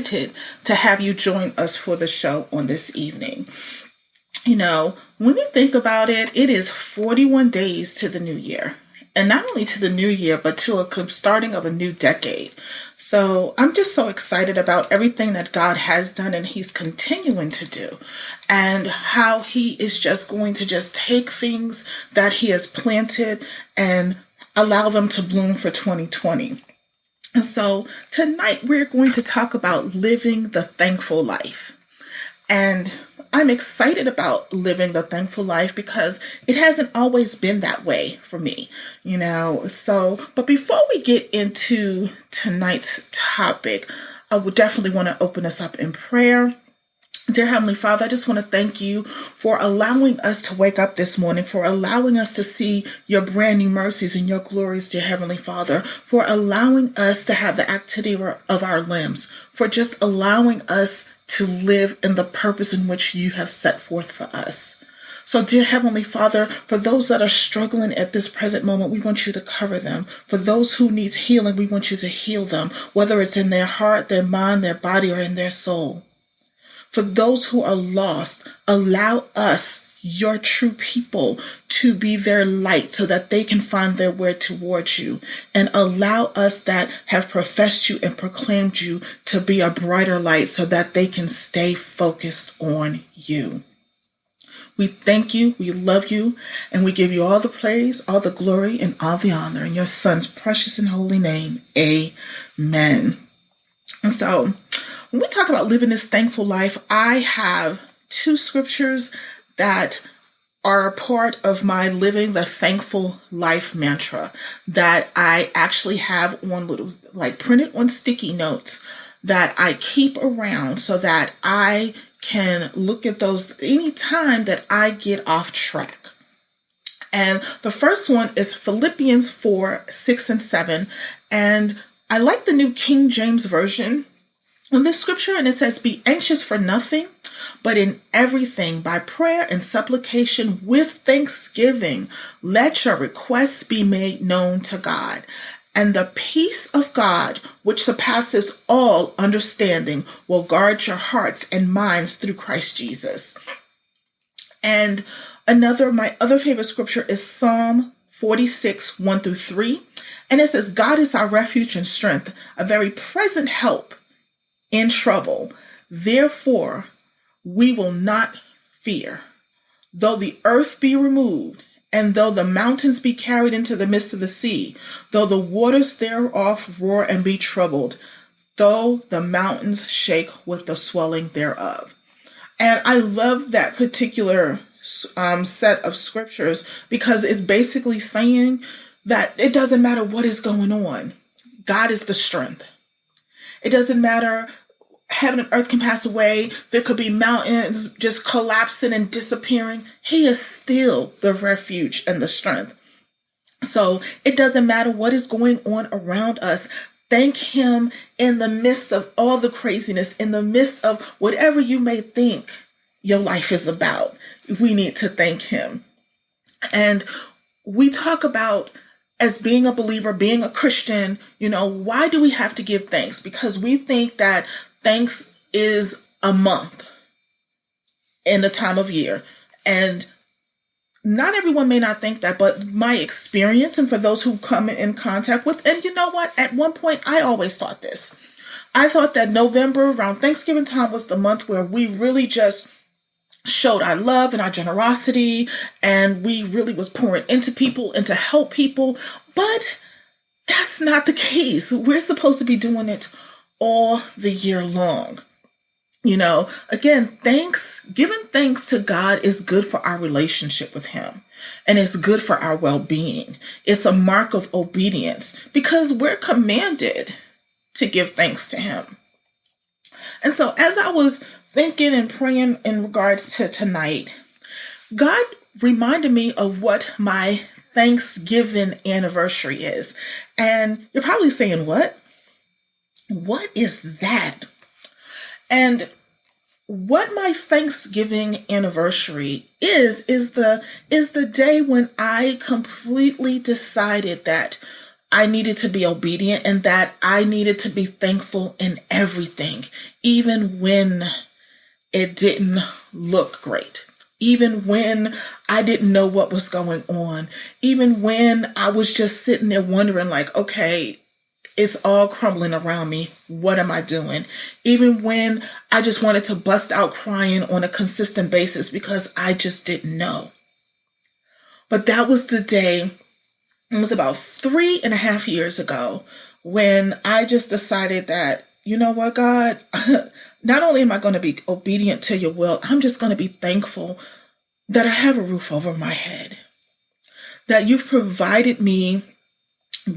to have you join us for the show on this evening. You know, when you think about it, it is 41 days to the new year. And not only to the new year, but to a starting of a new decade. So I'm just so excited about everything that God has done and he's continuing to do, and how he is just going to just take things that he has planted and allow them to bloom for 2020. And so tonight we're going to talk about living the thankful life. And I'm excited about living the thankful life because it hasn't always been that way for me, you know. But before we get into tonight's topic, I would definitely want to open us up in prayer. Dear Heavenly Father, I just want to thank you for allowing us to wake up this morning, for allowing us to see your brand new mercies and your glories, dear Heavenly Father, for allowing us to have the activity of our limbs, for just allowing us to live in the purpose in which you have set forth for us. So, dear Heavenly Father, for those that are struggling at this present moment, we want you to cover them. For those who need healing, we want you to heal them, whether it's in their heart, their mind, their body, or in their soul. For those who are lost, allow us, your true people, to be their light so that they can find their way towards you. And allow us that have professed you and proclaimed you to be a brighter light so that they can stay focused on you. We thank you, we love you, and we give you all the praise, all the glory, and all the honor in your Son's precious and holy name. Amen. And so, when we talk about living this thankful life, I have two scriptures that are a part of my living the thankful life mantra that I actually have on little, like printed on sticky notes that I keep around so that I can look at those anytime that I get off track. And the first one is Philippians 4:6-7. And I like the New King James Version in this scripture, and it says, "Be anxious for nothing, but in everything by prayer and supplication with thanksgiving, let your requests be made known to God. And the peace of God, which surpasses all understanding, will guard your hearts and minds through Christ Jesus." And my other favorite scripture is Psalm 46:1-3. And it says, "God is our refuge and strength, a very present help in trouble. Therefore, we will not fear, though the earth be removed, and though the mountains be carried into the midst of the sea, though the waters thereof roar and be troubled, though the mountains shake with the swelling thereof." And I love that particular set of scriptures because it's basically saying that it doesn't matter what is going on. God is the strength. It doesn't matter. Heaven and earth can pass away. There could be mountains just collapsing and disappearing. He is still the refuge and the strength. So it doesn't matter what is going on around us. Thank him in the midst of all the craziness, in the midst of whatever you may think your life is about. We need to thank him. And we talk about, as being a believer, being a Christian, why do we have to give thanks? Because we think that thanks is a month in the time of year. And not everyone may not think that, but my experience, and for those who come in contact with, and you know what, at one point, I always thought this. I thought that November, around Thanksgiving time, was the month where we really just showed our love and our generosity, and we really was pouring into people and to help people. But that's not the case. We're supposed to be doing it all the year long. Again, giving thanks to God is good for our relationship with him, and it's good for our well-being. It's a mark of obedience because we're commanded to give thanks to him. And so as I was thinking and praying in regards to tonight, God reminded me of what my Thanksgiving anniversary is. And you're probably saying, what? What is that? And what my Thanksgiving anniversary is the day when I completely decided that I needed to be obedient and that I needed to be thankful in everything, even when it didn't look great, even when I didn't know what was going on, even when I was just sitting there wondering like, okay, it's all crumbling around me. What am I doing? Even when I just wanted to bust out crying on a consistent basis because I just didn't know. But that was the day, it was about 3.5 years ago, when I just decided that, you know what, God, not only am I going to be obedient to your will, I'm just going to be thankful that I have a roof over my head, that you've provided me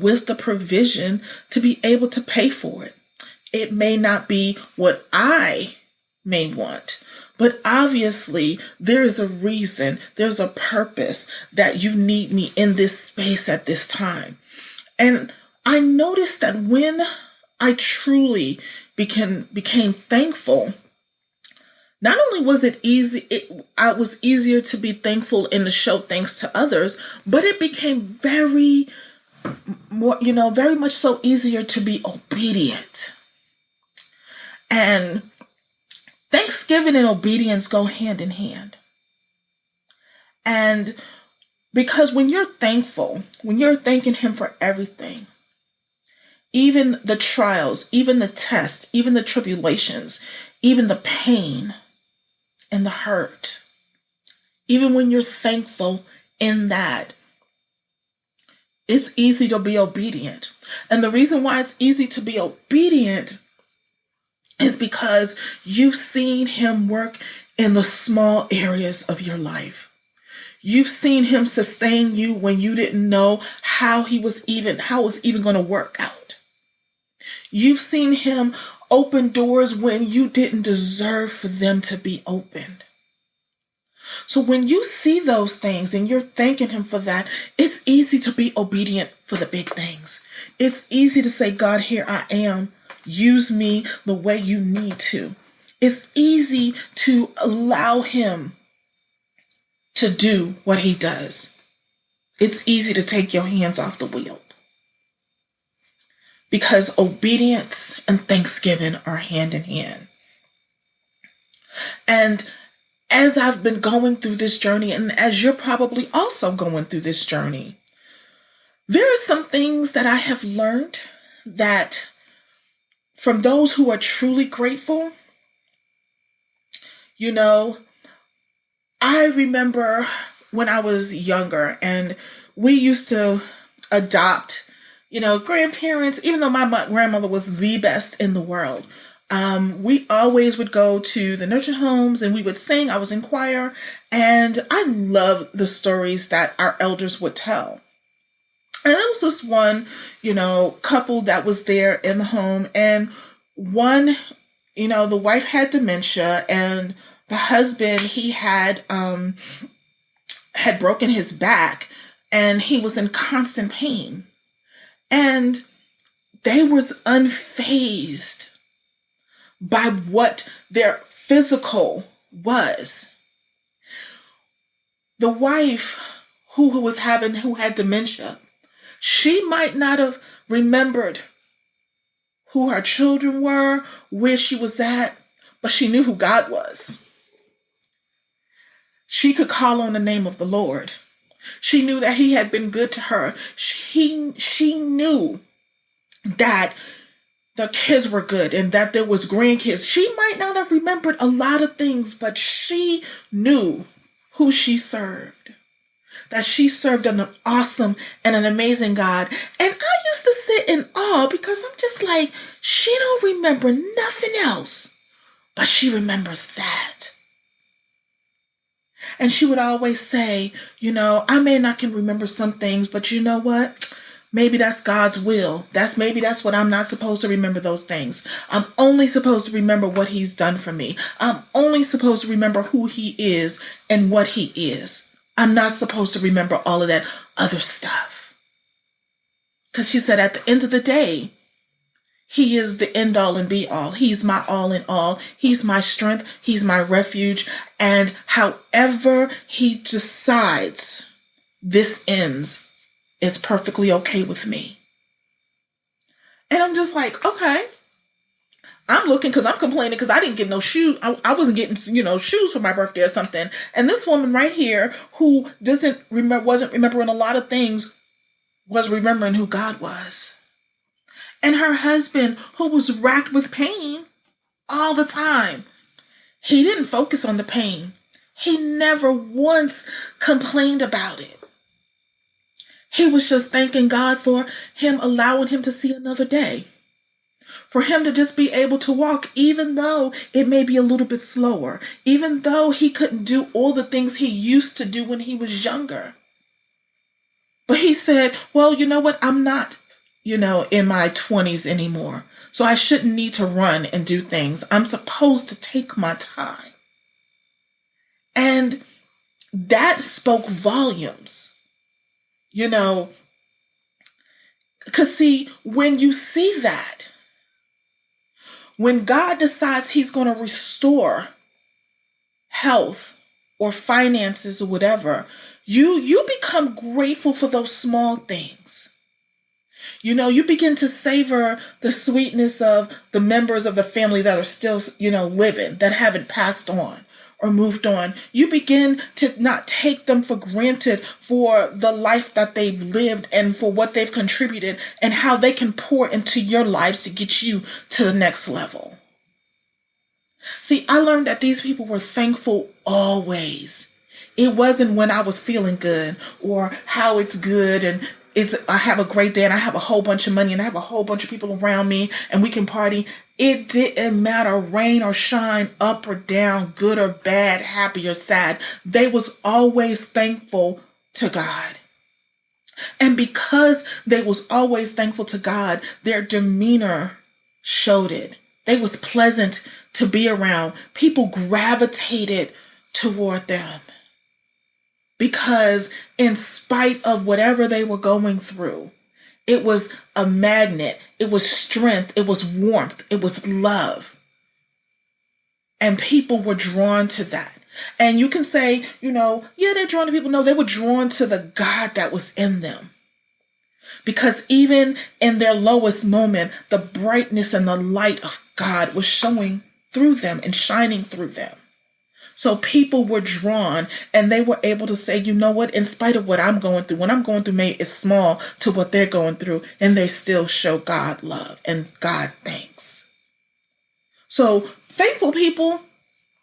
with the provision to be able to pay for it. It may not be what I may want, but obviously there is a reason, there's a purpose that you need me in this space at this time. And I noticed that when I truly became thankful, not only was it easy, I was easier to be thankful and to show thanks to others, but it became very much so easier to be obedient. And thanksgiving and obedience go hand in hand. And because when you're thankful, when you're thanking him for everything, even the trials, even the tests, even the tribulations, even the pain and the hurt, even when you're thankful in that, it's easy to be obedient. And the reason why it's easy to be obedient is because you've seen him work in the small areas of your life. You've seen him sustain you when you didn't know how it was even going to work out. You've seen him open doors when you didn't deserve for them to be opened. So when you see those things and you're thanking him for that, it's easy to be obedient for the big things. It's easy to say, God, here I am. Use me the way you need to. It's easy to allow him to do what he does. It's easy to take your hands off the wheel. Because obedience and thanksgiving are hand in hand. And as I've been going through this journey, and as you're probably also going through this journey, there are some things that I have learned that from those who are truly grateful, I remember when I was younger and we used to adopt, grandparents, even though my grandmother was the best in the world. We always would go to the nursing homes and we would sing. I was in choir and I loved the stories that our elders would tell. And there was this one, couple that was there in the home, and one, the wife had dementia and the husband, he had broken his back and he was in constant pain. And they was unfazed by what their physical was. The wife who had dementia, she might not have remembered who her children were, where she was at, but she knew who God was. She could call on the name of the Lord. She knew that he had been good to her. She knew that the kids were good and that there was grandkids. She might not have remembered a lot of things, but she knew who she served. That she served an awesome and an amazing God. And I used to sit in awe because I'm just like, she don't remember nothing else, but she remembers that. And she would always say, I may not can remember some things, but you know what? Maybe that's God's will. That's what I'm not supposed to remember those things. I'm only supposed to remember what he's done for me. I'm only supposed to remember who he is and what he is. I'm not supposed to remember all of that other stuff. Because she said at the end of the day, he is the end all and be all. He's my all in all. He's my strength. He's my refuge. And however he decides this ends is perfectly okay with me. And I'm just like, okay. I'm looking because I'm complaining because I didn't get no shoes. I wasn't getting, shoes for my birthday or something. And this woman right here who wasn't remembering a lot of things was remembering who God was. And her husband, who was racked with pain all the time, he didn't focus on the pain. He never once complained about it. He was just thanking God for him allowing him to see another day. For him to just be able to walk, even though it may be a little bit slower, even though he couldn't do all the things he used to do when he was younger. But he said, well, you know what? I'm not, in my 20s anymore. So I shouldn't need to run and do things. I'm supposed to take my time. And that spoke volumes, because see, when you see that, when God decides he's going to restore health or finances or whatever, you become grateful for those small things. You begin to savor the sweetness of the members of the family that are still, living, that haven't passed on or moved on. You begin to not take them for granted for the life that they've lived and for what they've contributed and how they can pour into your lives to get you to the next level. See, I learned that these people were thankful always. It wasn't when I was feeling good or how it's good and I have a great day and I have a whole bunch of money and I have a whole bunch of people around me and we can party. It didn't matter, rain or shine, up or down, good or bad, happy or sad. They was always thankful to God. And because they was always thankful to God, their demeanor showed it. They was pleasant to be around. People gravitated toward them. Because in spite of whatever they were going through, it was a magnet, it was strength, it was warmth, it was love. And people were drawn to that. And you can say, they're drawn to people. No, they were drawn to the God that was in them. Because even in their lowest moment, the brightness and the light of God was showing through them and shining through them. So people were drawn and they were able to say, you know what, in spite of what I'm going through, what I'm going through maybe is small to what they're going through, and they still show God love and God thanks. So thankful people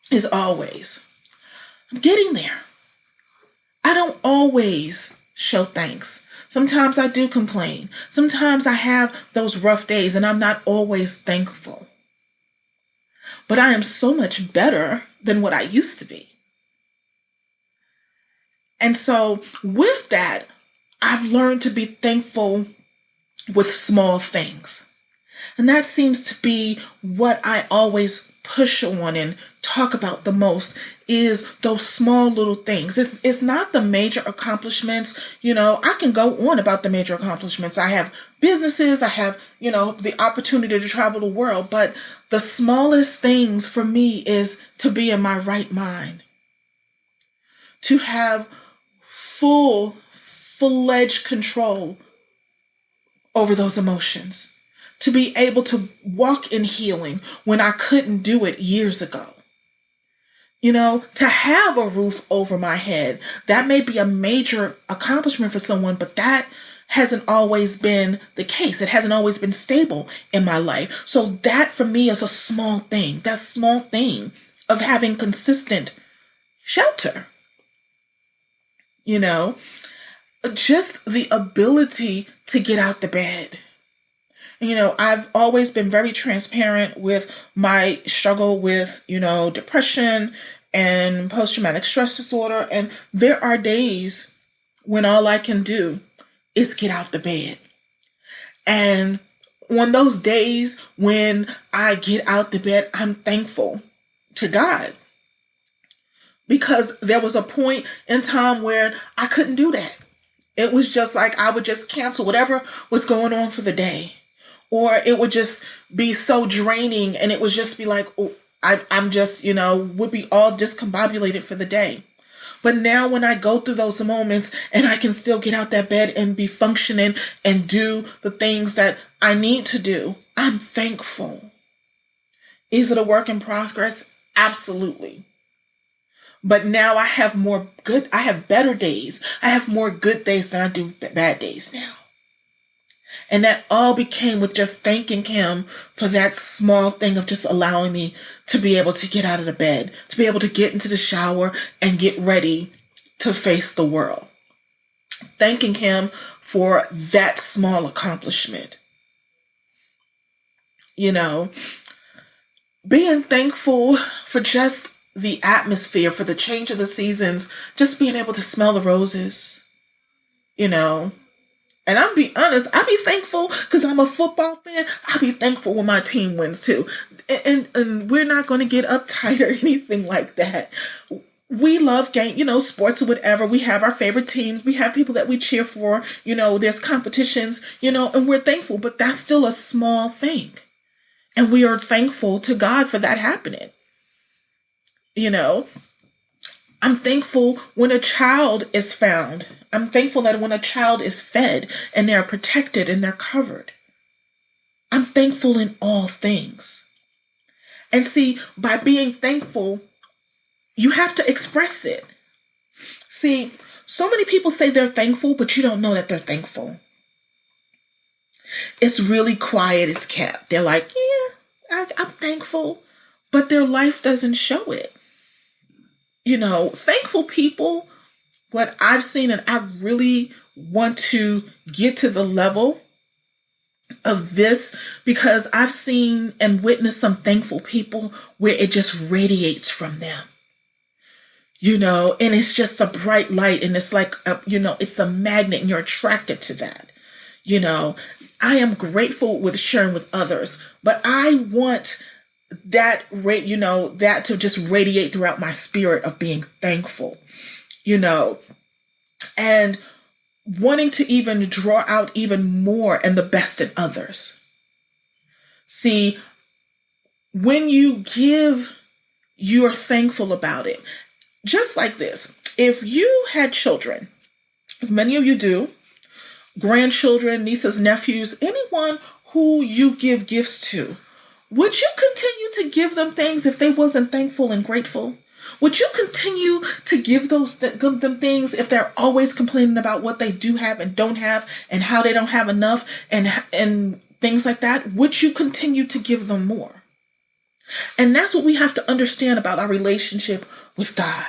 is always, I'm getting there. I don't always show thanks. Sometimes I do complain. Sometimes I have those rough days and I'm not always thankful. But I am so much better than what I used to be. And so with that, I've learned to be thankful with small things. And that seems to be what I always push on and talk about the most is those small little things. It's not the major accomplishments. I can go on about the major accomplishments. I have businesses. I have, the opportunity to travel the world. But the smallest things for me is to be in my right mind. To have full-fledged control over those emotions. To be able to walk in healing when I couldn't do it years ago. To have a roof over my head. That may be a major accomplishment for someone, but that hasn't always been the case. It hasn't always been stable in my life. So that for me is a small thing. That small thing of having consistent shelter. Just the ability to get out the bed. I've always been very transparent with my struggle with, depression and post-traumatic stress disorder. And there are days when all I can do is get out the bed. And on those days when I get out the bed, I'm thankful to God. Because there was a point in time where I couldn't do that. It was just like I would just cancel whatever was going on for the day. Or it would just be so draining and it would just be like, oh, I'm just, would be all discombobulated for the day. But now when I go through those moments and I can still get out that bed and be functioning and do the things that I need to do. I'm thankful. Is it a work in progress? Absolutely. But now I have better days. I have more good days than I do bad days now. And that all became with just thanking him for that small thing of just allowing me to be able to get out of the bed, to be able to get into the shower and get ready to face the world. Thanking him for that small accomplishment. You know, being thankful for just the atmosphere, for the change of the seasons, just being able to smell the roses, you know. And I'll be honest, I'll be thankful because I'm a football fan. I'll be thankful when my team wins too. And we're not going to get uptight or anything like that. We love sports or whatever. We have our favorite teams. We have people that we cheer for. There's competitions, and we're thankful. But that's still a small thing. And we are thankful to God for that happening. I'm thankful when a child is found. I'm thankful that when a child is fed and they're protected and they're covered. I'm thankful in all things. And see, by being thankful, you have to express it. See, so many people say they're thankful, but you don't know that they're thankful. It's really quiet, it's kept. They're like, yeah, I'm thankful, but their life doesn't show it. Thankful people, what I've seen, and I really want to get to the level of this because I've seen and witnessed some thankful people where it just radiates from them. And it's just a bright light, and it's like, it's a magnet and you're attracted to that. I am grateful with sharing with others, but I want that to just radiate throughout my spirit of being thankful, and wanting to even draw out even more and the best in others. See, when you give, you're thankful about it. Just like this, if you had children, if many of you do, grandchildren, nieces, nephews, anyone who you give gifts to, would you continue to give them things if they wasn't thankful and grateful? Would you continue to give them things if they're always complaining about what they do have and don't have and how they don't have enough and things like that? Would you continue to give them more? And that's what we have to understand about our relationship with God.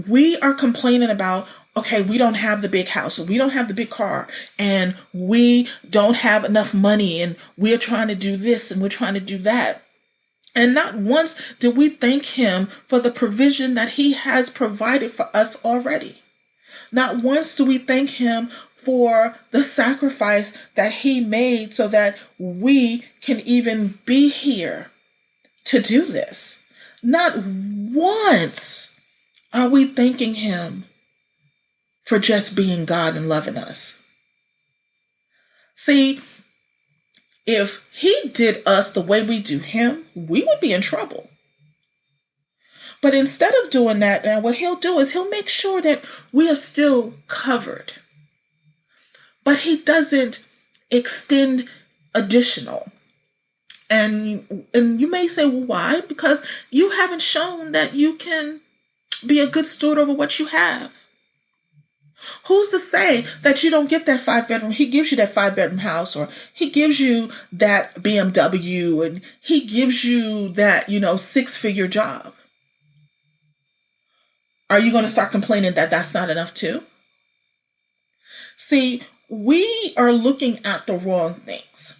We are complaining about, okay, we don't have the big house, or we don't have the big car, and we don't have enough money, and we're trying to do this and we're trying to do that. And not once did we thank him for the provision that he has provided for us already. Not once do we thank him for the sacrifice that he made so that we can even be here to do this. Not once are we thanking him for just being God and loving us. See, if he did us the way we do him, we would be in trouble. But instead of doing that, now what he'll do is he'll make sure that we are still covered. But he doesn't extend additional. And you may say, well, why? Because you haven't shown that you can be a good steward over what you have. Who's to say that you don't get that 5-bedroom? He gives you that 5-bedroom house, or he gives you that BMW, and he gives you that, 6-figure job. Are you going to start complaining that that's not enough too? See, we are looking at the wrong things.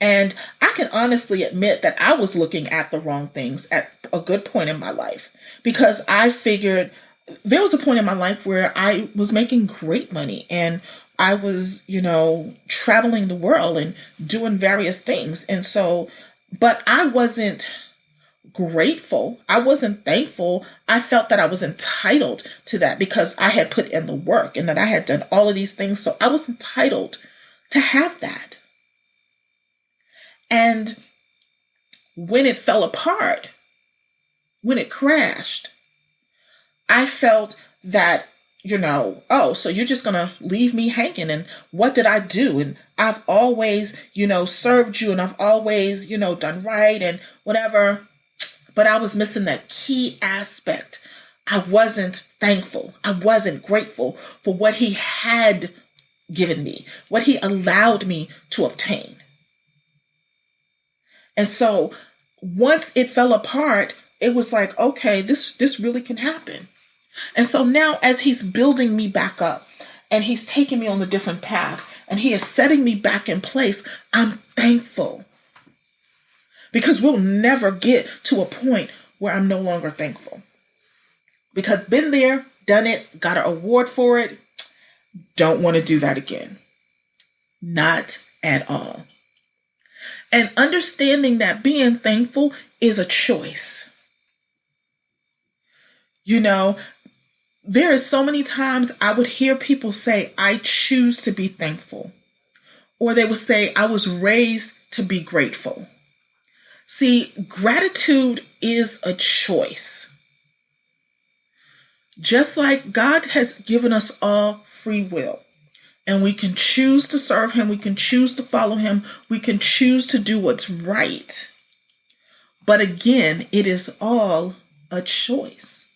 And I can honestly admit that I was looking at the wrong things at a good point in my life, because I figured there was a point in my life where I was making great money and I was, traveling the world and doing various things. And so, but I wasn't grateful. I wasn't thankful. I felt that I was entitled to that because I had put in the work and that I had done all of these things. So I was entitled to have that. And when it fell apart, when it crashed, I felt that oh, so you're just going to leave me hanging. And what did I do? And I've always, served you, and I've always, done right and whatever. But I was missing that key aspect. I wasn't thankful. I wasn't grateful for what he had given me, what he allowed me to obtain. And so once it fell apart, it was like, okay, this really can happen. And so now as he's building me back up and he's taking me on a different path and he is setting me back in place, I'm thankful. Because we'll never get to a point where I'm no longer thankful. Because been there, done it, got an award for it. Don't want to do that again. Not at all. And understanding that being thankful is a choice. There are so many times I would hear people say, I choose to be thankful. Or they would say, I was raised to be grateful. See, gratitude is a choice. Just like God has given us all free will, and we can choose to serve him, we can choose to follow him, we can choose to do what's right. But again, it is all a choice.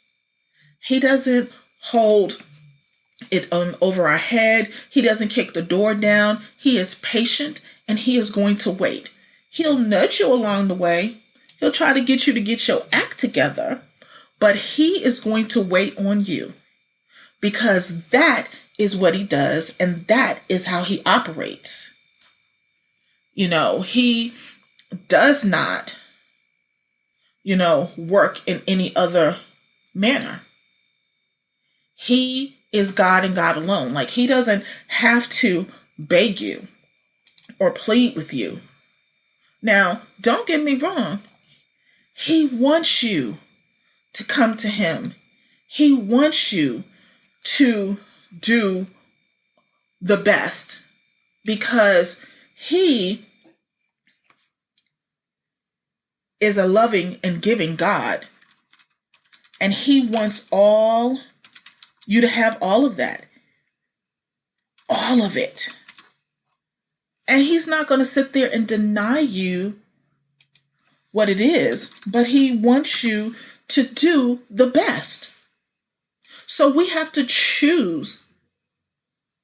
He doesn't hold it over our head. He doesn't kick the door down. He is patient and he is going to wait. He'll nudge you along the way. He'll try to get you to get your act together, but he is going to wait on you because that is what he does and that is how he operates. He does not, work in any other manner. He is God and God alone. Like he doesn't have to beg you or plead with you. Now, don't get me wrong. He wants you to come to him. He wants you to do the best because he is a loving and giving God. And he wants you to have all of that. All of it. And he's not going to sit there and deny you what it is, but he wants you to do the best. So we have to choose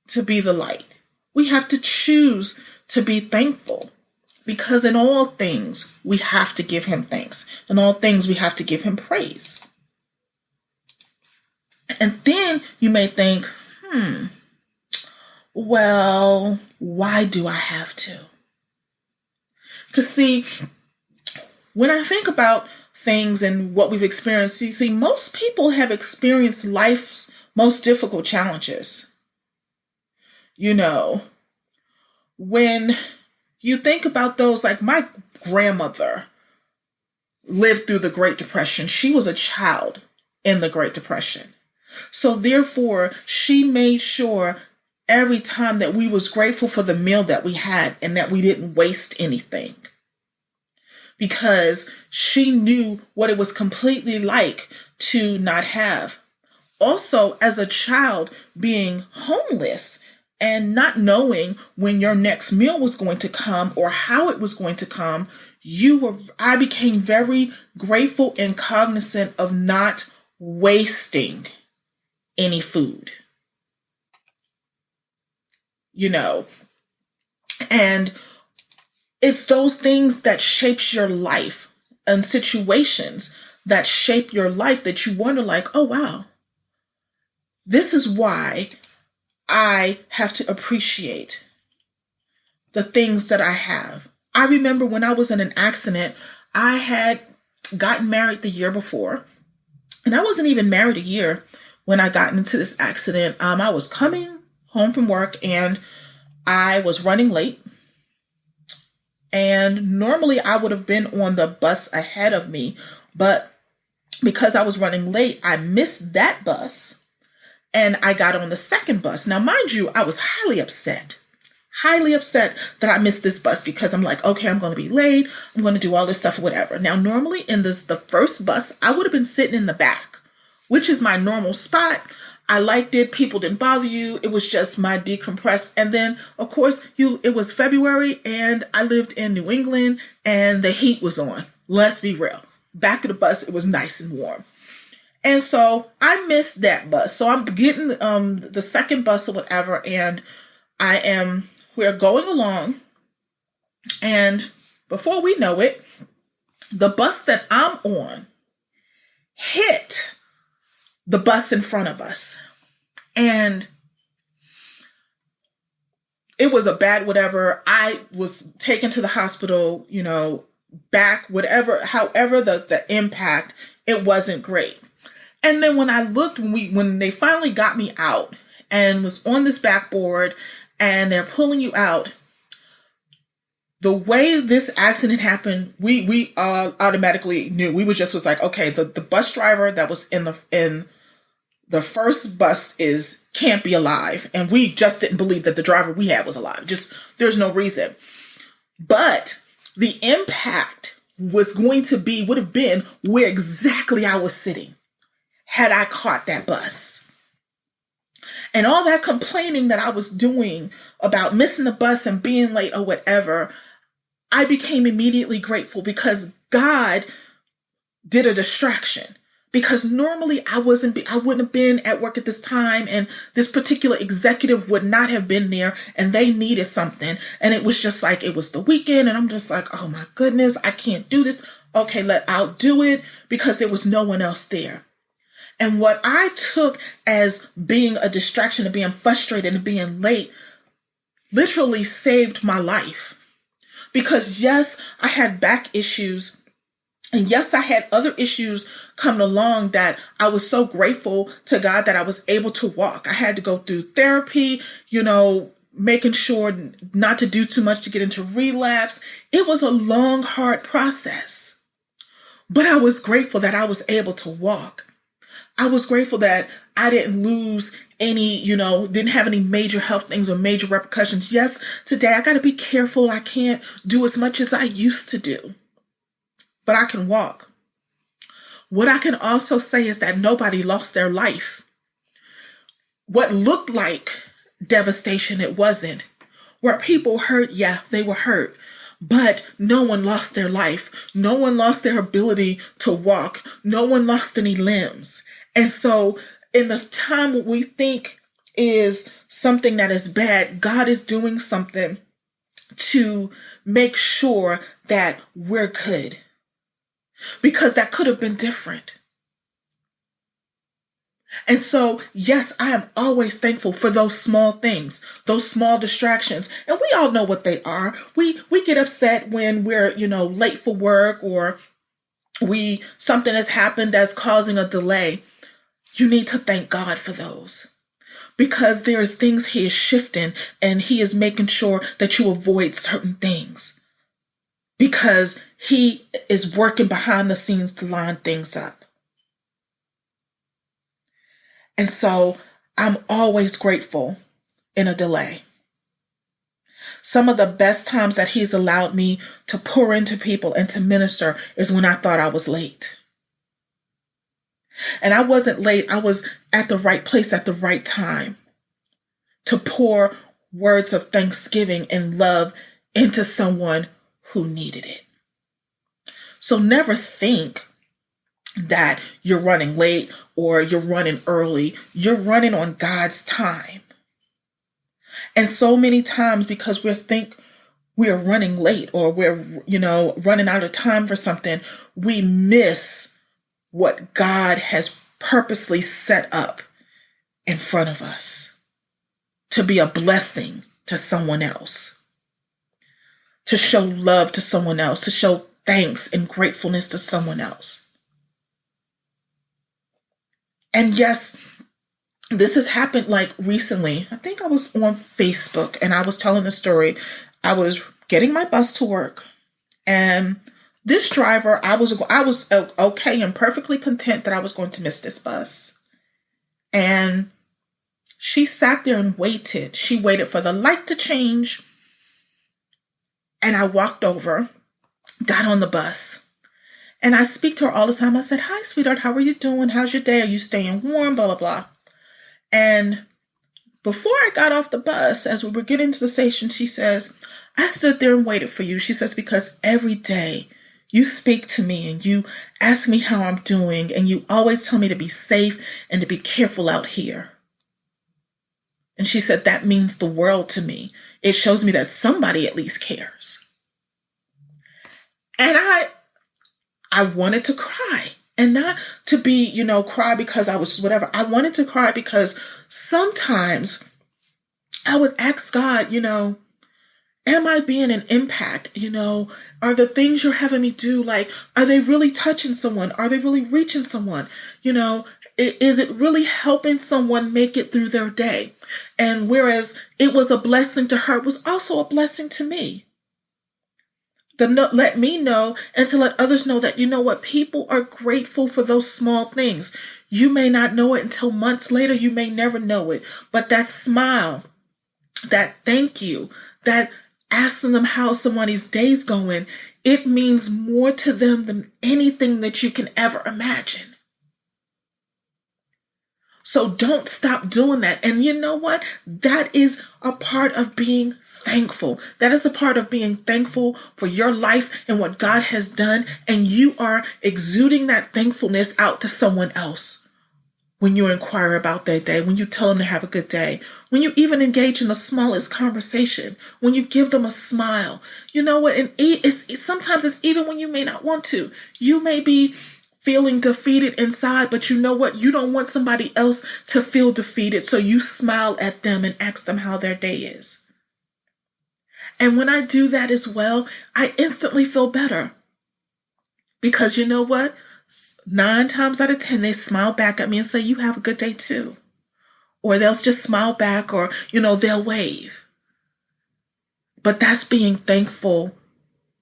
to be the light. We have to choose to be thankful because in all things we have to give him thanks. In all things we have to give him praise. And then you may think, well, why do I have to? Because see, when I think about things and what we've experienced, you see, most people have experienced life's most difficult challenges. When you think about those, like my grandmother lived through the Great Depression. She was a child in the Great Depression. So therefore, she made sure every time that we was grateful for the meal that we had and that we didn't waste anything. Because she knew what it was completely like to not have. Also, as a child, being homeless and not knowing when your next meal was going to come or how it was going to come, I became very grateful and cognizant of not wasting any food. And it's those things that shapes your life and situations that shape your life that you wonder like, oh, wow, this is why I have to appreciate the things that I have. I remember when I was in an accident, I had gotten married the year before, and I wasn't even married a year when I got into this accident. I was coming home from work and I was running late. And normally I would have been on the bus ahead of me, but because I was running late, I missed that bus and I got on the second bus. Now, mind you, I was highly upset that I missed this bus because I'm like, okay, I'm going to be late. I'm going to do all this stuff or whatever. Now, normally in the first bus, I would have been sitting in the back, which is my normal spot. I liked it. People didn't bother you. It was just my decompress. And then, of course, it was February and I lived in New England and the heat was on. Let's be real. Back of the bus, it was nice and warm. And so I missed that bus. So I'm getting the second bus or whatever, and we're going along. And before we know it, the bus that I'm on hit the bus in front of us. And it was a bad whatever. I was taken to the hospital, back, however the impact, it wasn't great. And then when I looked, when they finally got me out and was on this backboard and they're pulling you out, the way this accident happened, we automatically knew. We was like, okay, the bus driver that was in the first bus can't be alive. And we just didn't believe that the driver we had was alive. Just, there's no reason. But the impact would have been where exactly I was sitting had I caught that bus. And all that complaining that I was doing about missing the bus and being late or whatever, I became immediately grateful because God did a distraction. Because normally I wouldn't have been at work at this time, and this particular executive would not have been there, and they needed something. And it was just like, it was the weekend, and I'm just like, oh my goodness, I can't do this. Okay, I'll do it, because there was no one else there. And what I took as being a distraction and being frustrated and being late literally saved my life. Because yes, I had back issues. And yes, I had other issues coming along that I was so grateful to God that I was able to walk. I had to go through therapy, making sure not to do too much to get into relapse. It was a long, hard process. But I was grateful that I was able to walk. I was grateful that I didn't lose any, didn't have any major health things or major repercussions. Yes, today I got to be careful. I can't do as much as I used to do, but I can walk. What I can also say is that nobody lost their life. What looked like devastation, it wasn't. Were people hurt? Yeah, they were hurt. But no one lost their life. No one lost their ability to walk. No one lost any limbs. And so in the time what we think is something that is bad, God is doing something to make sure that we're good. Because that could have been different. And so, yes, I am always thankful for those small things, those small distractions. And we all know what they are. We get upset when we're, late for work, or something has happened that's causing a delay. You need to thank God for those, because there's things He is shifting, and He is making sure that you avoid certain things, because He is working behind the scenes to line things up. And so I'm always grateful in a delay. Some of the best times that He's allowed me to pour into people and to minister is when I thought I was late. And I wasn't late. I was at the right place at the right time to pour words of thanksgiving and love into someone who needed it. So never think that you're running late or you're running early. You're running on God's time. And so many times, because we think we're running late or we're, running out of time for something, we miss what God has purposely set up in front of us to be a blessing to someone else, to show love to someone else, to show thanks and gratefulness to someone else. And yes, this has happened recently. I think I was on Facebook and I was telling the story. I was getting my bus to work, and this driver, I was okay and perfectly content that I was going to miss this bus. And she sat there and waited. She waited for the light to change. And I walked over, got on the bus. And I speak to her all the time. I said, "Hi, sweetheart. How are you doing? How's your day? Are you staying warm? Blah, blah, blah." And before I got off the bus, as we were getting to the station, she says, I stood there and waited for you. She says, because every day you speak to me and you ask me how I'm doing, and you always tell me to be safe and to be careful out here. And she said, that means the world to me. It shows me that somebody at least cares. And I wanted to cry, and not to be, cry because I was whatever. I wanted to cry because sometimes I would ask God, am I being an impact? Are the things you're having me do, like, are they really touching someone? Are they really reaching someone? Is it really helping someone make it through their day? And whereas it was a blessing to her, it was also a blessing to me. Let me know, and to let others know that, people are grateful for those small things. You may not know it until months later. You may never know it. But that smile, that thank you, that asking them how somebody's day's going, it means more to them than anything that you can ever imagine. So don't stop doing that. And you know what? That is a part of being thankful. That is a part of being thankful for your life and what God has done. And you are exuding that thankfulness out to someone else. When you inquire about their day, when you tell them to have a good day, when you even engage in the smallest conversation, when you give them a smile, you know what? And sometimes it's even when you may not want to. You may be feeling defeated inside, but you know what? You don't want somebody else to feel defeated. So you smile at them and ask them how their day is. And when I do that as well, I instantly feel better. Because you know what? 9 times out of 10, they smile back at me and say, you have a good day too. Or they'll just smile back, or, they'll wave. But that's being thankful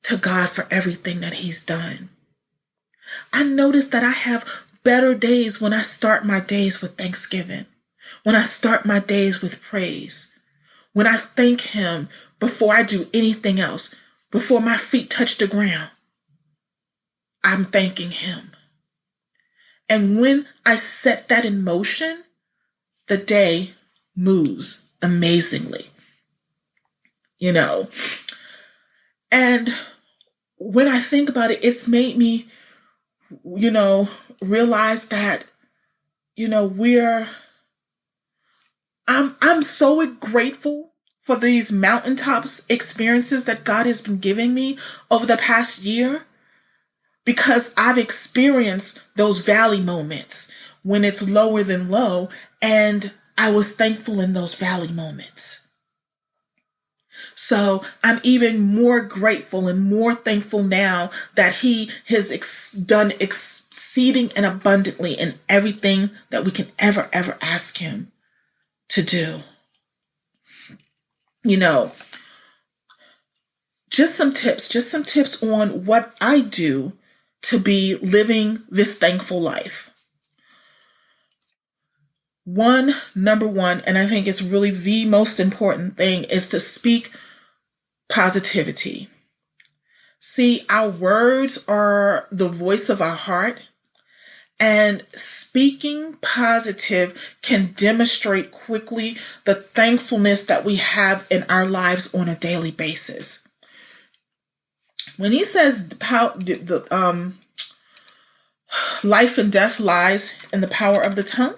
to God for everything that He's done. I notice that I have better days when I start my days with thanksgiving, when I start my days with praise, when I thank Him before I do anything else, before my feet touch the ground. I'm thanking Him. And when I set that in motion, the day moves amazingly. And when I think about it, it's made me, realize that, I'm so grateful for these mountaintops experiences that God has been giving me over the past year. Because I've experienced those valley moments when it's lower than low, and I was thankful in those valley moments. So I'm even more grateful and more thankful now that He has done exceeding and abundantly in everything that we can ever ask Him to do. Just some tips on what I do to be living this thankful life. Number one, and I think it's really the most important thing, is to speak positivity. See, our words are the voice of our heart, and speaking positive can demonstrate quickly the thankfulness that we have in our lives on a daily basis. When He says life and death lies in the power of the tongue,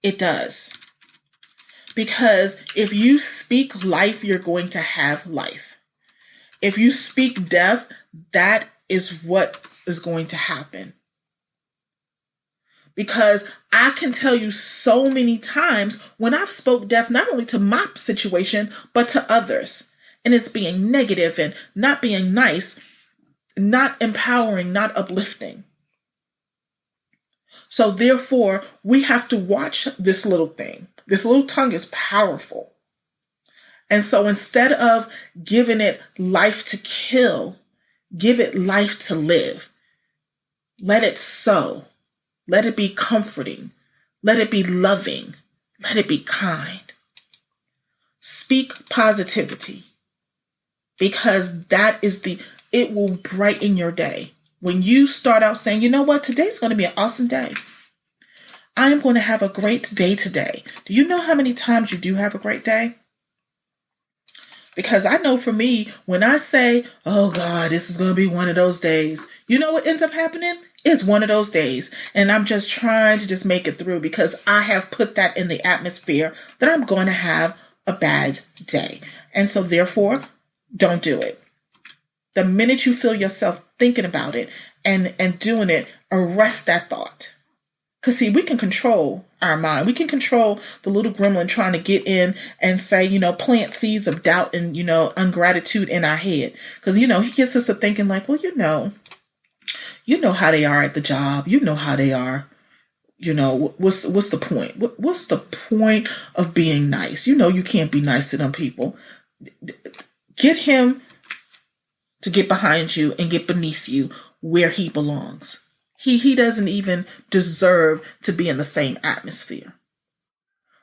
it does. Because if you speak life, you're going to have life. If you speak death, that is what is going to happen. Because I can tell you so many times when I've spoke death, not only to my situation, but to others. And it's being negative and not being nice, not empowering, not uplifting. So therefore, we have to watch this little thing. This little tongue is powerful. And so instead of giving it life to kill, give it life to live. Let it sow. Let it be comforting. Let it be loving. Let it be kind. Speak positivity, because it will brighten your day. When you start out saying, you know what, today's going to be an awesome day. I am going to have a great day today. Do you know how many times you do have a great day? Because I know for me, when I say, oh God, this is going to be one of those days, you know what ends up happening? It's one of those days. And I'm just trying to just make it through because I have put that in the atmosphere that I'm going to have a bad day. And so therefore, don't do it. The minute you feel yourself thinking about it and doing it, arrest that thought. Because see, we can control our mind. We can control the little gremlin trying to get in and say, plant seeds of doubt and, ungratitude in our head. Because, he gets us to thinking like, well, you know how they are at the job. You know how they are. What's the point? What's the point of being nice? You can't be nice to them people. Get him to get behind you and get beneath you where he belongs. He doesn't even deserve to be in the same atmosphere.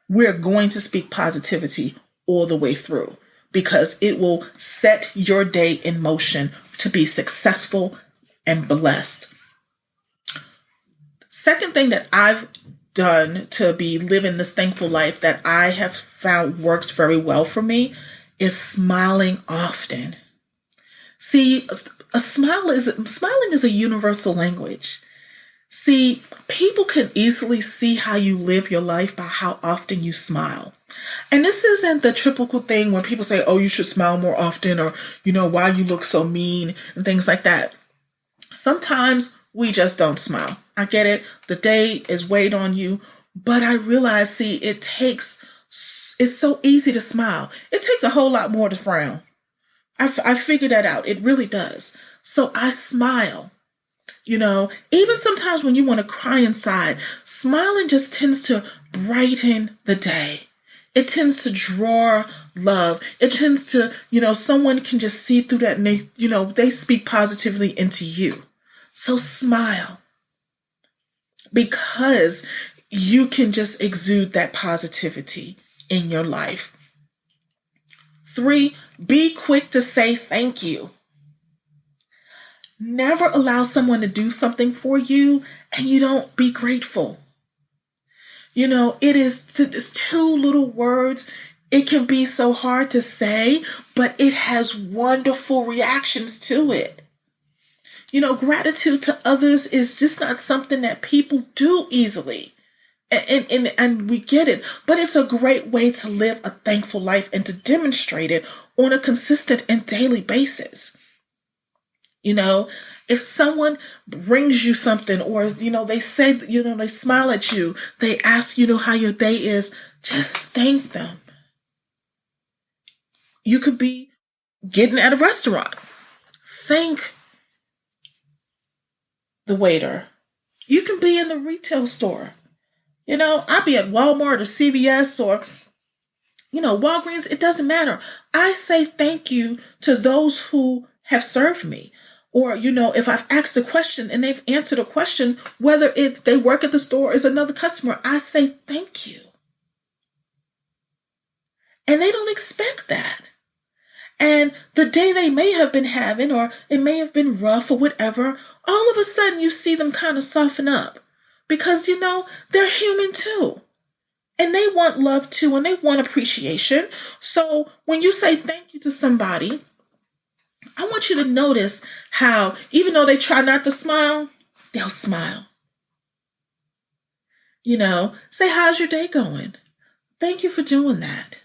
We're going to speak positivity all the way through because it will set your day in motion to be successful and blessed. Second thing that I've done to be living this thankful life that I have found works very well for me is smiling often. See, smiling is a universal language. See, people can easily see how you live your life by how often you smile. And this isn't the typical thing where people say, oh, you should smile more often, or, why you look so mean and things like that. Sometimes we just don't smile. I get it. The day is weighed on you, but I realize, see, it's so easy to smile. It takes a whole lot more to frown. I figured that out. It really does. So I smile. Even sometimes when you want to cry inside, smiling just tends to brighten the day. It tends to draw love. It tends to, someone can just see through that and they speak positively into you. So smile because you can just exude that positivity in your life. 3, be quick to say thank you. Never allow someone to do something for you and you don't be grateful. It's 2 little words. It can be so hard to say, but it has wonderful reactions to it. Gratitude to others is just not something that people do easily. And we get it, but it's a great way to live a thankful life and to demonstrate it on a consistent and daily basis. If someone brings you something or, they say, they smile at you, they ask, how your day is, just thank them. You could be getting at a restaurant. Thank the waiter. You can be in the retail store. I'll be at Walmart or CVS or, Walgreens. It doesn't matter. I say thank you to those who have served me. Or, if I've asked a question and they've answered a question, whether they work at the store or is another customer, I say thank you. And they don't expect that. And the day they may have been having, or it may have been rough or whatever, all of a sudden you see them kind of soften up. Because, they're human too. And they want love too, and they want appreciation. So when you say thank you to somebody, I want you to notice how, even though they try not to smile, they'll smile. Say, how's your day going? Thank you for doing that.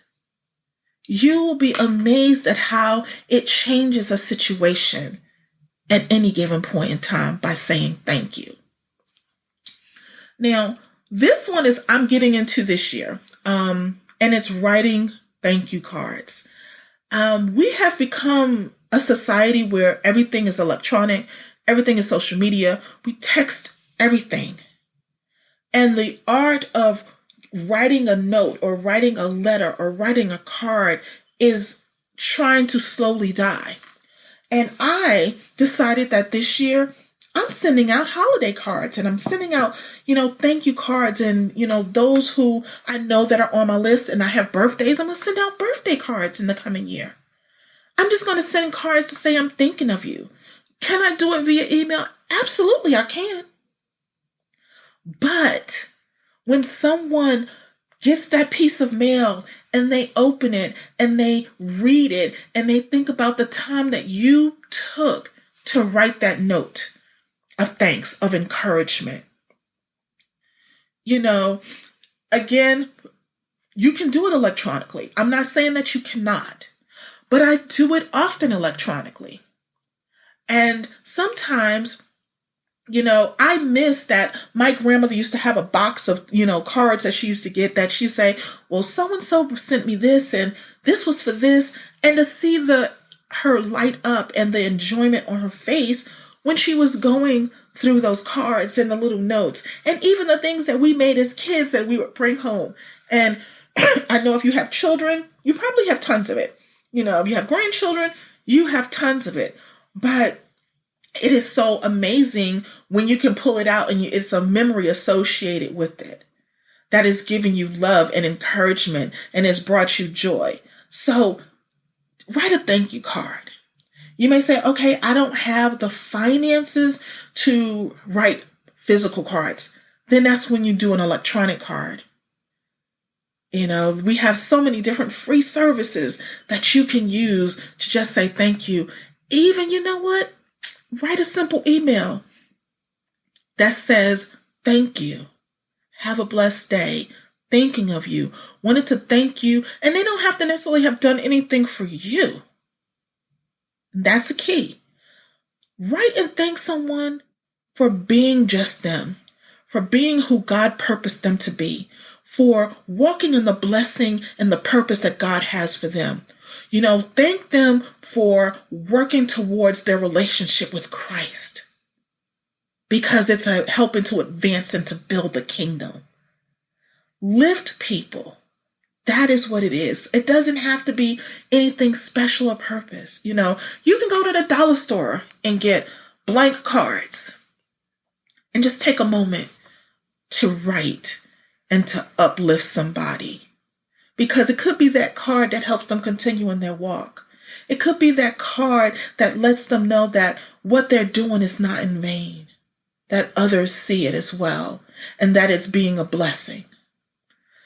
You will be amazed at how it changes a situation at any given point in time by saying thank you. Now, this one is I'm getting into this year, and it's writing thank you cards. We have become a society where everything is electronic, everything is social media. We text everything. And the art of writing a note or writing a letter or writing a card is trying to slowly die. And I decided that this year I'm sending out holiday cards and I'm sending out, thank you cards and, those who I know that are on my list and I have birthdays, I'm going to send out birthday cards in the coming year. I'm just going to send cards to say I'm thinking of you. Can I do it via email? Absolutely, I can. But When someone gets that piece of mail and they open it and they read it and they think about the time that you took to write that note of thanks, of encouragement. Again, you can do it electronically. I'm not saying that you cannot, but I do it often electronically. And sometimes, I miss that my grandmother used to have a box of, cards that she used to get that she'd say, well, so-and-so sent me this and this was for this. And to see her light up and the enjoyment on her face when she was going through those cards and the little notes and even the things that we made as kids that we would bring home. And I know if you have children, you probably have tons of it. If you have grandchildren, you have tons of it. But it is so amazing when you can pull it out and it's a memory associated with it that is giving you love and encouragement and has brought you joy. So write a thank you card. You may say, okay, I don't have the finances to write physical cards. Then that's when you do an electronic card. We have so many different free services that you can use to just say thank you. Even, write a simple email that says, thank you. Have a blessed day. Thinking of you. Wanted to thank you. And they don't have to necessarily have done anything for you. That's a key. Write and thank someone for being just them, for being who God purposed them to be, for walking in the blessing and the purpose that God has for them. Thank them for working towards their relationship with Christ because it's helping to advance and to build the kingdom. Lift people. That is what it is. It doesn't have to be anything special or purpose. You can go to the dollar store and get blank cards and just take a moment to write and to uplift somebody. Because it could be that card that helps them continue in their walk. It could be that card that lets them know that what they're doing is not in vain, that others see it as well, and that it's being a blessing.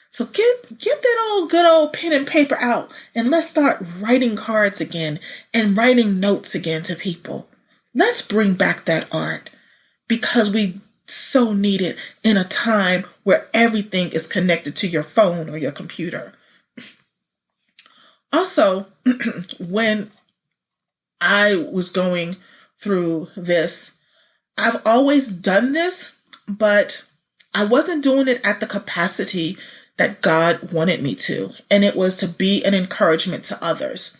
So get that good old pen and paper out and let's start writing cards again and writing notes again to people. Let's bring back that art because we so need it in a time where everything is connected to your phone or your computer. Also, when I was going through this, I've always done this, but I wasn't doing it at the capacity that God wanted me to, and it was to be an encouragement to others.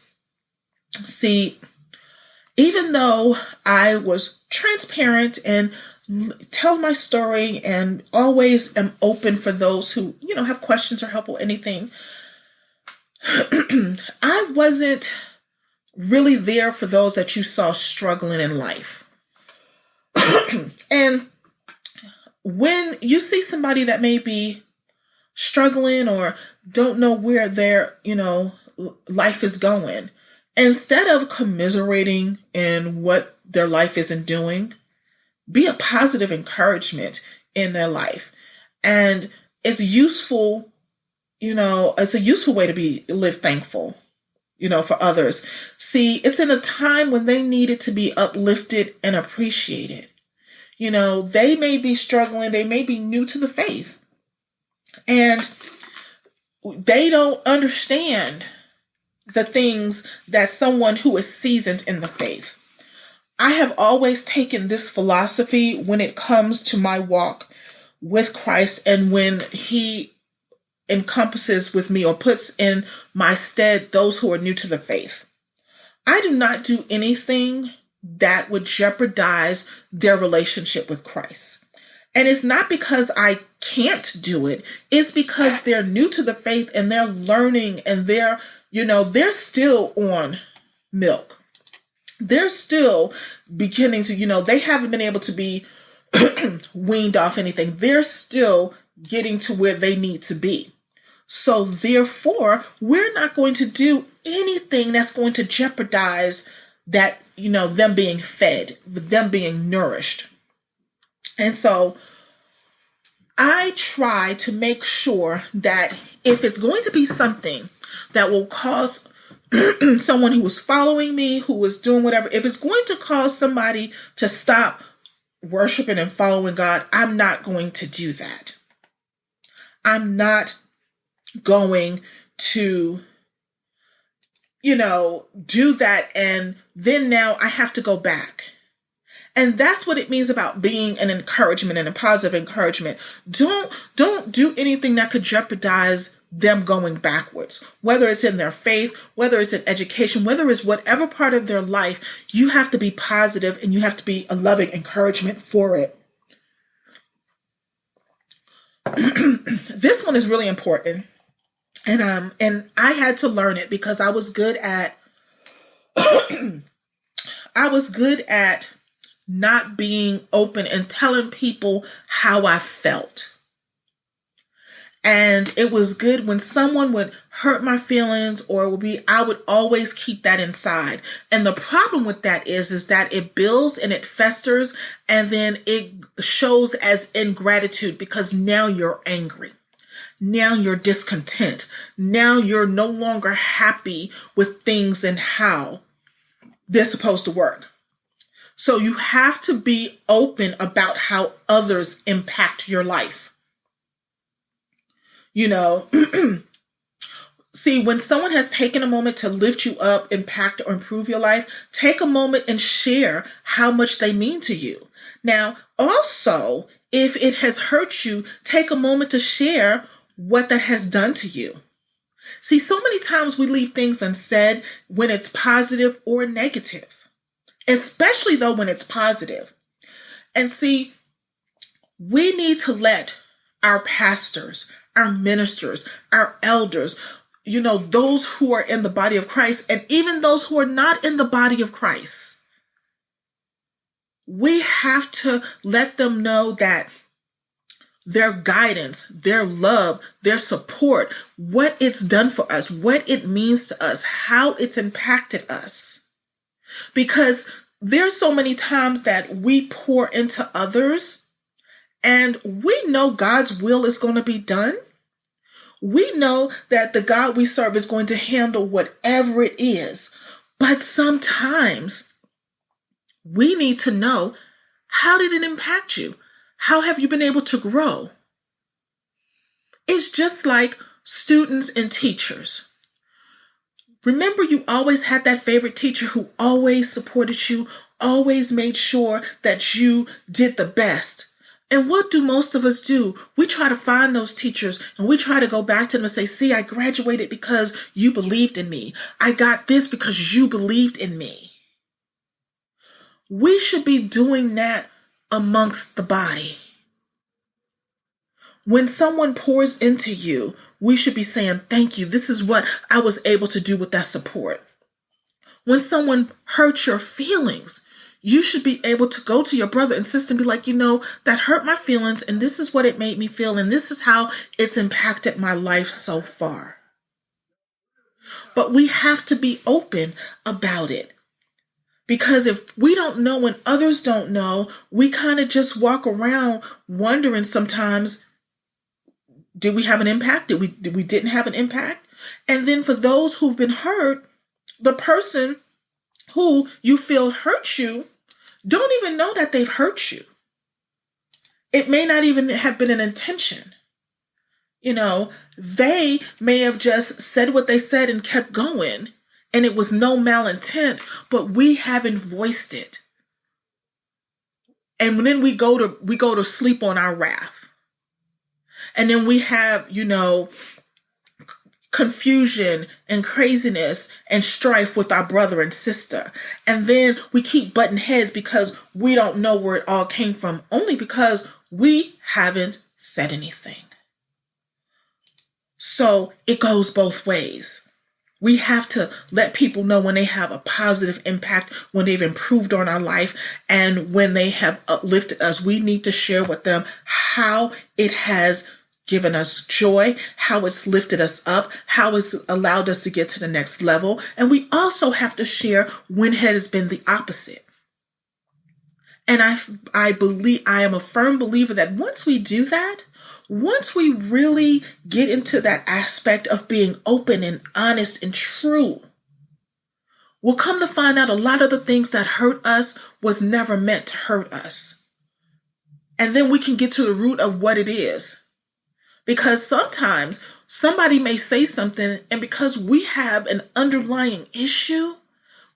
See, even though I was transparent and tell my story and always am open for those who, have questions or help or anything, I wasn't really there for those that you saw struggling in life. And when you see somebody that may be struggling or don't know where their, life is going, instead of commiserating in what their life isn't doing, be a positive encouragement in their life. And it's useful, it's a useful way to live thankful, for others. See, it's in a time when they needed to be uplifted and appreciated. They may be struggling, they may be new to the faith, and they don't understand the things that someone who is seasoned in the faith. I have always taken this philosophy when it comes to my walk with Christ and when He encompasses with me or puts in my stead those who are new to the faith. I do not do anything that would jeopardize their relationship with Christ. And it's not because I can't do it. It's because they're new to the faith and they're learning and they're still on milk. They're still beginning to, they haven't been able to be weaned off anything. They're still getting to where they need to be. So therefore, we're not going to do anything that's going to jeopardize that, them being fed, them being nourished. And so I try to make sure that if it's going to be something that will cause someone who is following me, who is doing whatever, if it's going to cause somebody to stop worshiping and following God, I'm not going to do that. I'm not going to, do that. And then now I have to go back. And that's what it means about being an encouragement and a positive encouragement. Don't do anything that could jeopardize them going backwards, whether it's in their faith, whether it's in education, whether it's whatever part of their life. You have to be positive and you have to be a loving encouragement for it. This one is really important. And I had to learn it because I was good at not being open and telling people how I felt. And it was good when someone would hurt my feelings or I would always keep that inside. And the problem with that is that it builds and it festers, and then it shows as ingratitude because now you're angry. Now you're discontent. Now you're no longer happy with things and how they're supposed to work. So you have to be open about how others impact your life. See, when someone has taken a moment to lift you up, impact, or improve your life, take a moment and share how much they mean to you. Now, also, if it has hurt you, take a moment to share what that has done to you. See, so many times we leave things unsaid when it's positive or negative. Especially though when it's positive. And see, we need to let our pastors, our ministers, our elders, those who are in the body of Christ, and even those who are not in the body of Christ, we have to let them know that their guidance, their love, their support, what it's done for us, what it means to us, how it's impacted us. Because there's so many times that we pour into others and we know God's will is going to be done. We know that the God we serve is going to handle whatever it is. But sometimes we need to know, how did it impact you? How have you been able to grow? It's just like students and teachers. Remember, you always had that favorite teacher who always supported you, always made sure that you did the best. And what do most of us do? We try to find those teachers and we try to go back to them and say, see, I graduated because you believed in me. I got this because you believed in me. We should be doing that amongst the body. When someone pours into you, we should be saying, thank you. This is what I was able to do with that support. When someone hurts your feelings, you should be able to go to your brother and sister and be like, that hurt my feelings and this is what it made me feel and this is how it's impacted my life so far. But we have to be open about it. Because if we don't know and others don't know, we kind of just walk around wondering sometimes, did we have an impact? Did we didn't have an impact? And then for those who've been hurt, the person who you feel hurt you don't even know that they've hurt you. It may not even have been an intention. They may have just said what they said and kept going, and it was no malintent, but we haven't voiced it. And then we go to sleep on our wrath. And then we have, confusion and craziness and strife with our brother and sister. And then we keep butting heads because we don't know where it all came from, only because we haven't said anything. So it goes both ways. We have to let people know when they have a positive impact, when they've improved on our life, and when they have uplifted us. We need to share with them how it has given us joy, how it's lifted us up, how it's allowed us to get to the next level. And we also have to share when it has been the opposite. And I am a firm believer that once we do that, once we really get into that aspect of being open and honest and true, we'll come to find out a lot of the things that hurt us was never meant to hurt us. And then we can get to the root of what it is. Because sometimes somebody may say something, and because we have an underlying issue,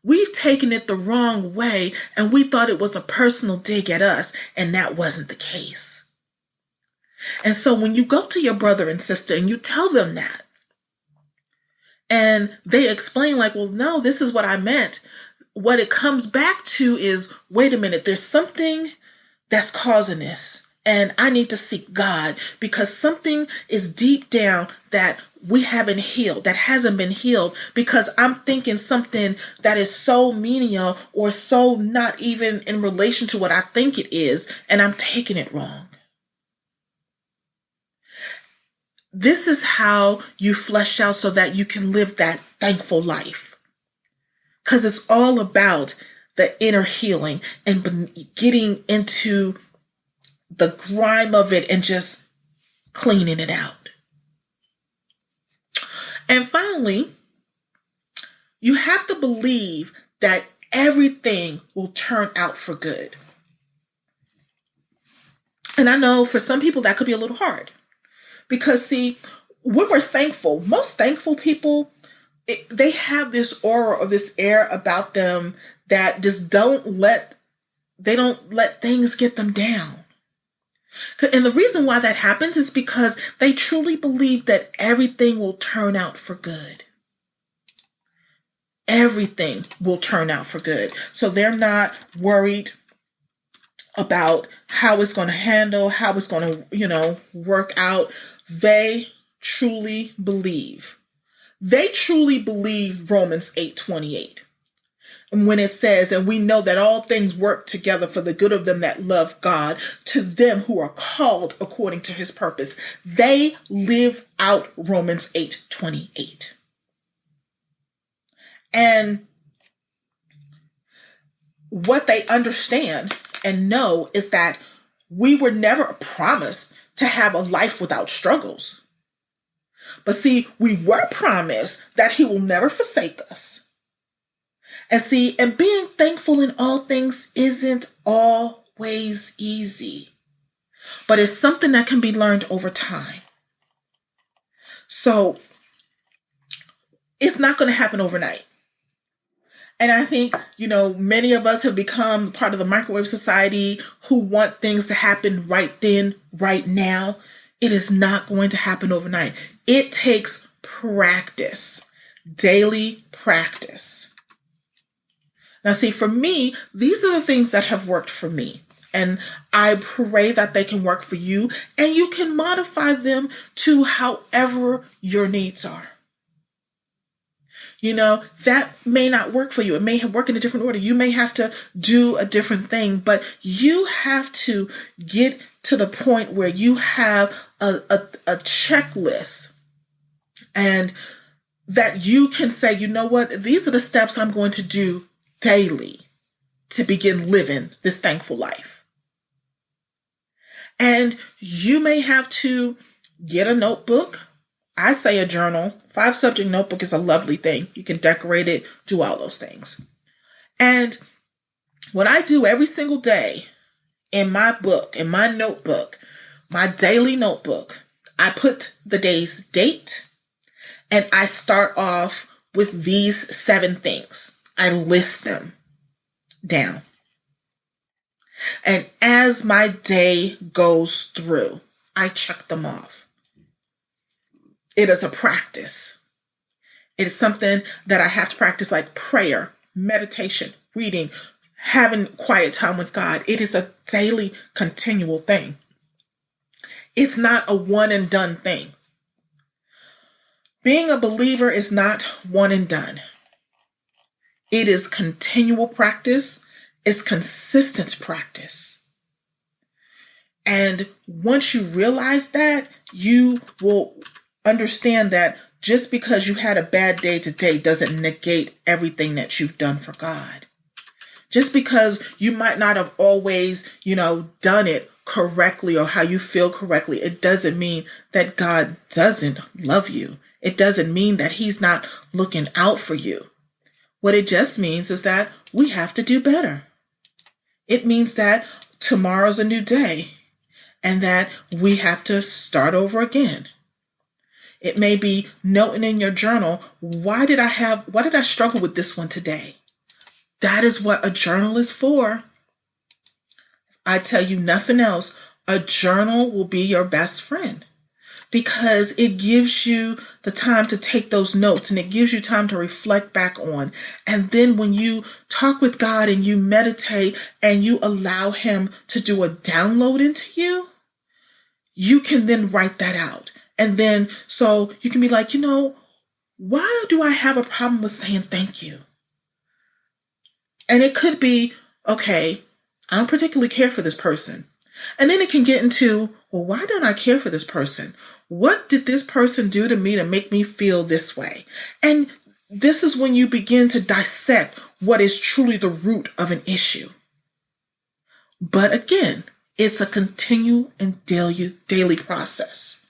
we've taken it the wrong way, and we thought it was a personal dig at us, and that wasn't the case. And so when you go to your brother and sister and you tell them that, and they explain like, well, no, this is what I meant. What it comes back to is, wait a minute, there's something that's causing this. And I need to seek God because something is deep down that we haven't healed, that hasn't been healed, because I'm thinking something that is so menial or so not even in relation to what I think it is, and I'm taking it wrong. This is how you flesh out so that you can live that thankful life. Because it's all about the inner healing and getting into the grime of it and just cleaning it out. And finally, you have to believe that everything will turn out for good. And I know for some people that could be a little hard. Because see, when we're thankful, most thankful people, they have this aura or this air about them that just don't let things get them down. And the reason why that happens is because they truly believe that everything will turn out for good. Everything will turn out for good. So they're not worried about how it's going to handle, how it's going to, work out. They truly believe. They truly believe Romans 8:28. And when it says, and we know that all things work together for the good of them that love God, to them who are called according to his purpose. They live out Romans 8:28. And what they understand and know is that we were never promised to have a life without struggles. But see, we were promised that he will never forsake us. And see, and being thankful in all things isn't always easy, but it's something that can be learned over time. So it's not going to happen overnight. And I think, many of us have become part of the microwave society who want things to happen right then, right now. It is not going to happen overnight. It takes practice, daily practice. Now, see, for me, these are the things that have worked for me. And I pray that they can work for you, and you can modify them to however your needs are. That may not work for you. It may work in a different order. You may have to do a different thing, but you have to get to the point where you have a checklist, and that you can say, you know what, these are the steps I'm going to do daily to begin living this thankful life. And you may have to get a notebook. I say a journal. 5-subject notebook is a lovely thing. You can decorate it, do all those things. And what I do every single day in my book, in my notebook, my daily notebook, I put the day's date, and I start off with these 7 things. I list them down. And as my day goes through, I check them off. It is a practice. It is something that I have to practice, like prayer, meditation, reading, having quiet time with God. It is a daily, continual thing. It's not a one and done thing. Being a believer is not one and done. It is continual practice. It's consistent practice. And once you realize that, you will understand that just because you had a bad day today doesn't negate everything that you've done for God. Just because you might not have always, done it correctly or how you feel correctly, it doesn't mean that God doesn't love you. It doesn't mean that he's not looking out for you. What it just means is that we have to do better. It means that tomorrow's a new day and that we have to start over again. It may be noting in your journal, why did I struggle with this one today? That is what a journal is for. I tell you nothing else, a journal will be your best friend because it gives you the time to take those notes and it gives you time to reflect back on. And then when you talk with God and you meditate and you allow him to do a download into you, you can then write that out. And then so you can be like, why do I have a problem with saying thank you? And it could be, okay, I don't particularly care for this person. And then it can get into, well, why don't I care for this person? What did this person do to me to make me feel this way? And this is when you begin to dissect what is truly the root of an issue. But again, it's a continual and daily process.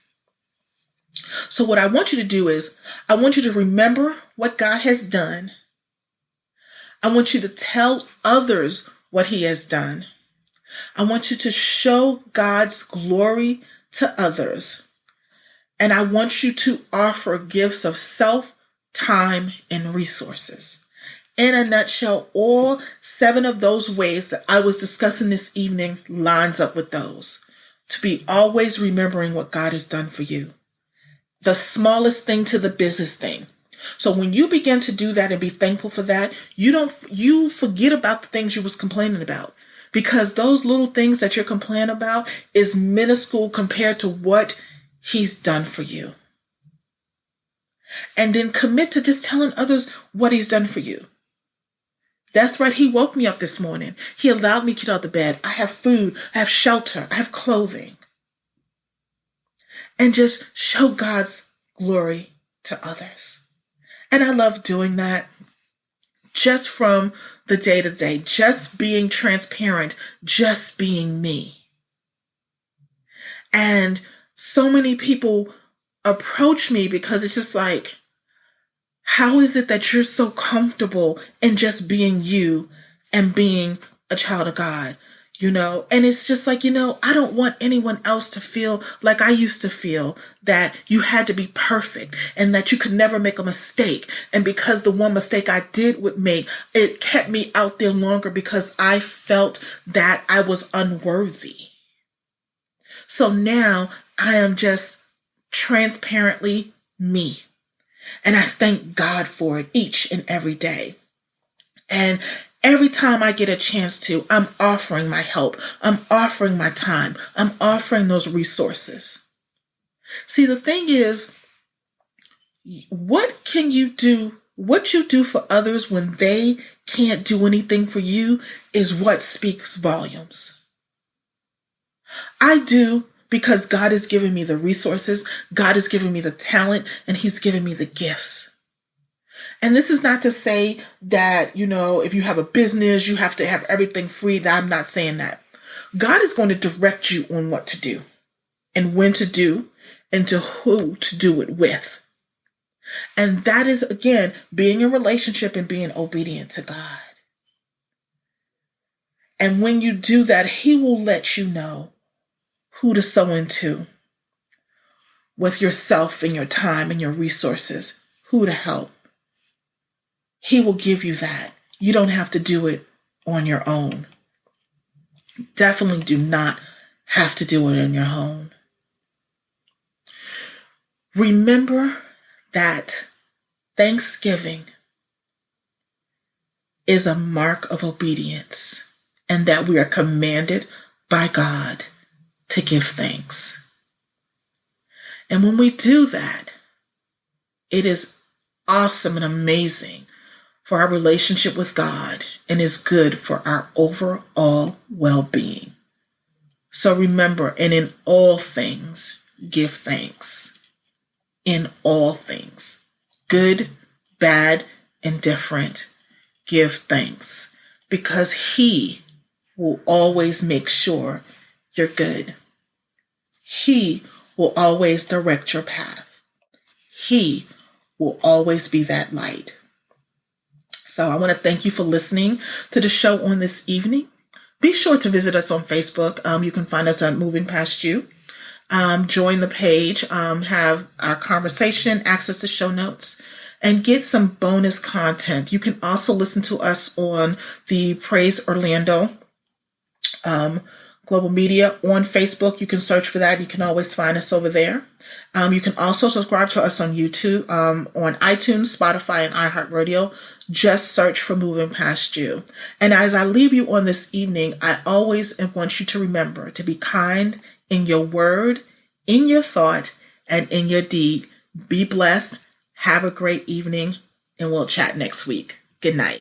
So what I want you to do is, I want you to remember what God has done. I want you to tell others what he has done. I want you to show God's glory to others. And I want you to offer gifts of self, time, and resources. In a nutshell, all 7 of those ways that I was discussing this evening lines up with those. To be always remembering what God has done for you. The smallest thing to the biggest thing. So when you begin to do that and be thankful for that, you forget about the things you was complaining about. Because those little things that you're complaining about is minuscule compared to what he's done for you. And then commit to just telling others what he's done for you. That's right. He woke me up this morning. He allowed me to get out of the bed. I have food. I have shelter. I have clothing. And just show God's glory to others. And I love doing that just from the day to day, just being transparent, just being me. And so many people approach me because it's just like, how is it that you're so comfortable in just being you and being a child of God? And it's just like, I don't want anyone else to feel like I used to feel, that you had to be perfect and that you could never make a mistake. And because the one mistake I did would make, it kept me out there longer because I felt that I was unworthy. So now I am just transparently me. And I thank God for it each and every day. And every time I get a chance to, I'm offering my help. I'm offering my time. I'm offering those resources. See, the thing is, what can you do? What you do for others when they can't do anything for you is what speaks volumes. I do because God has given me the resources. God has given me the talent, and he's given me the gifts. And this is not to say that, if you have a business, you have to have everything free. I'm not saying that. God is going to direct you on what to do and when to do and to who to do it with. And that is, again, being in relationship and being obedient to God. And when you do that, he will let you know who to sow into with yourself and your time and your resources, who to help. He will give you that. You don't have to do it on your own. Definitely do not have to do it on your own. Remember that Thanksgiving is a mark of obedience and that we are commanded by God to give thanks. And when we do that, it is awesome and amazing for our relationship with God and is good for our overall well-being. So remember, and in all things, give thanks. In all things, good, bad, and different, give thanks, because he will always make sure you're good. He will always direct your path. He will always be that light. So I want to thank you for listening to the show on this evening. Be sure to visit us on Facebook. You can find us at Moving Past You. Join the page, have our conversation, access to show notes, and get some bonus content. You can also listen to us on the Praise Orlando Global Media on Facebook. You can search for that. You can always find us over there. You can also subscribe to us on YouTube, on iTunes, Spotify, and iHeartRadio. Just search for Moving Past You. And as I leave you on this evening, I always want you to remember to be kind in your word, in your thought, and in your deed. Be blessed. Have a great evening, and we'll chat next week. Good night.